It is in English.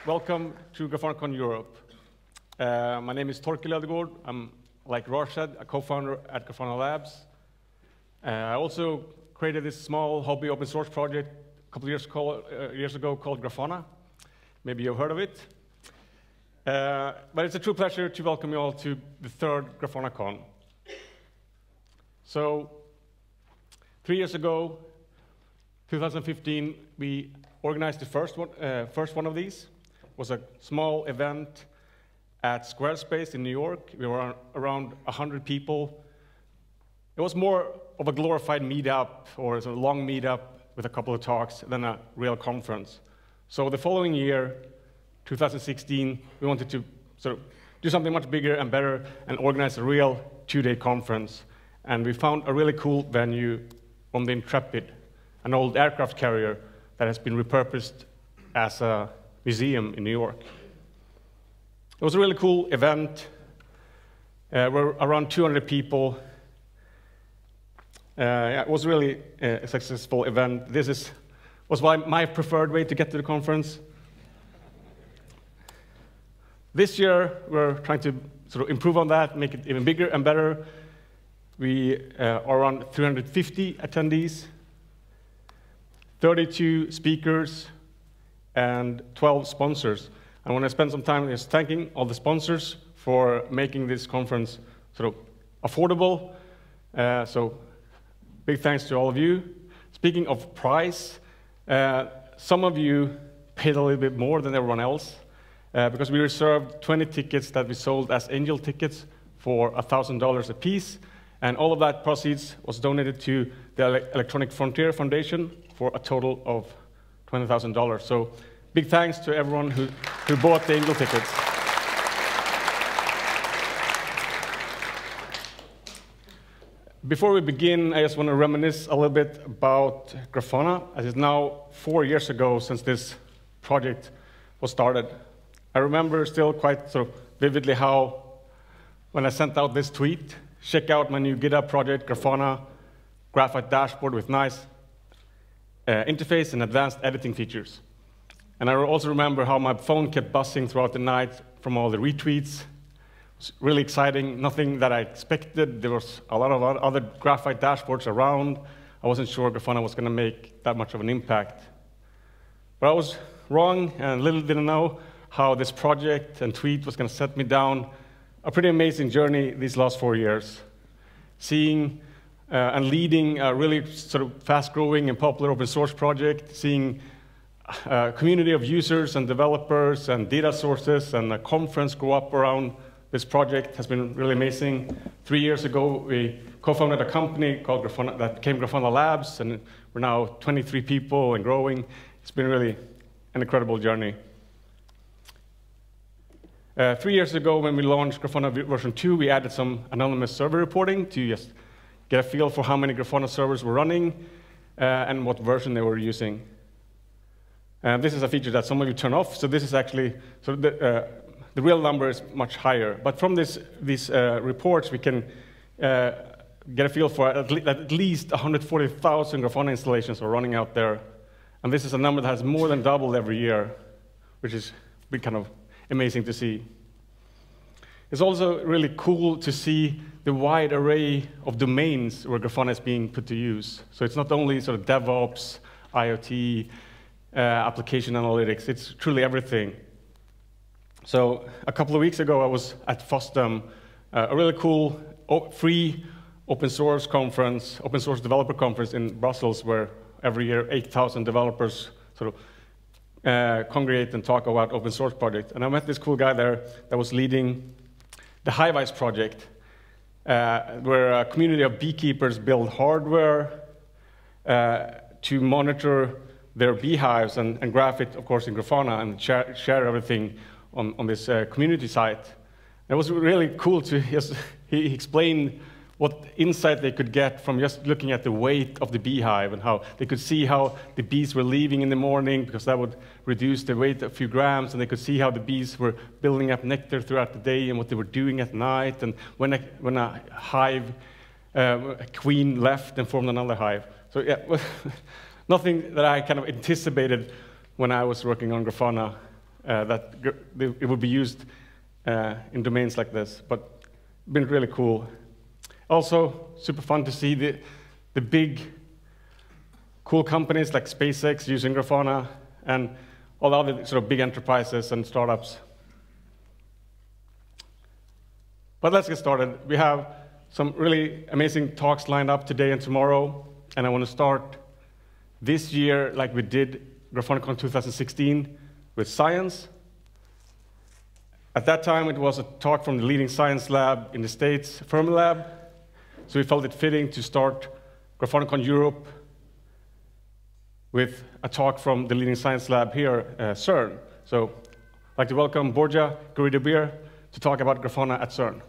Welcome to GrafanaCon Europe. My name is Torkel Odegaard. I'm, like Rosh said, a co-founder at Grafana Labs. I also created this small hobby open source project a couple of years ago called Grafana. Maybe you've heard of it. But it's a true pleasure to welcome you all to the third GrafanaCon. So, 3 years ago, 2015, we organized the first one of these. It was a small event at Squarespace in New York. We were around 100 people. It was more of a glorified meetup or a long meetup with a couple of talks than a real conference. So the following year, 2016, we wanted to sort of do something much bigger and better and organize a real 2-day conference. And we found a really cool venue on the Intrepid, an old aircraft carrier that has been repurposed as a museum in New York. It was a really cool event. We're around 200 people. It was really a successful event. This was my preferred way to get to the conference. This year, we're trying to sort of improve on that, make it even bigger and better. We are around 350 attendees, 32 speakers, and 12 sponsors. I want to spend some time just thanking all the sponsors for making this conference sort of affordable. So big thanks to all of you. Speaking of price, some of you paid a little bit more than everyone else because we reserved 20 tickets that we sold as angel tickets for $1,000 a piece. And all of that proceeds was donated to the Electronic Frontier Foundation for a total of $20,000. So big thanks to everyone who bought the angel tickets. Before we begin, I just want to reminisce a little bit about Grafana, as it's now 4 years ago since this project was started. I remember still quite sort of vividly how, when I sent out this tweet, check out my new GitHub project, Grafana, graphite dashboard with nice interface and advanced editing features. And I also remember how my phone kept buzzing throughout the night from all the retweets. It was really exciting, nothing that I expected. There was a lot of other graphite dashboards around. I wasn't sure Grafana was going to make that much of an impact. But I was wrong, and little did I know how this project and tweet was going to set me down a pretty amazing journey these last 4 years. Seeing and leading a really sort of fast-growing and popular open source project, seeing a community of users and developers and data sources and a conference grow up around this project has been really amazing. 3 years ago, we co-founded a company called Grafana that became Grafana Labs, and we're now 23 people and growing. It's been really an incredible journey. 3 years ago, when we launched Grafana version 2, we added some anonymous server reporting to just get a feel for how many Grafana servers were running and what version they were using. This is a feature that some of you turn off, so this is actually, so the real number is much higher. But from these reports, we can get a feel for at least 140,000 Grafana installations are running out there. And this is a number that has more than doubled every year, which is kind of amazing to see. It's also really cool to see the wide array of domains where Grafana is being put to use. So it's not only sort of DevOps, IoT, application analytics, it's truly everything. So a couple of weeks ago, I was at FOSDEM, a really cool free open source conference, open source developer conference in Brussels, where every year 8,000 developers sort of congregate and talk about open source projects. And I met this cool guy there that was leading the Hive-Ice project, where a community of beekeepers build hardware to monitor their beehives and graph it, of course, in Grafana and share everything on this community site. And it was really cool to he explained what insight they could get from just looking at the weight of the beehive and how they could see how the bees were leaving in the morning because that would reduce the weight a few grams, and they could see how the bees were building up nectar throughout the day and what they were doing at night, and when a hive queen left and formed another hive. So yeah, nothing that I kind of anticipated when I was working on Grafana that it would be used in domains like this, but been really cool. Also, super fun to see the big, cool companies like SpaceX using Grafana and all the other sort of big enterprises and startups. But let's get started. We have some really amazing talks lined up today and tomorrow, and I want to start this year like we did GrafanaCon 2016 with science. At that time, it was a talk from the leading science lab in the States, Fermilab, so we felt it fitting to start GrafanaCon Europe with a talk from the leading science lab here, CERN. So I'd like to welcome Borja Garrido-Beer to talk about Grafana at CERN.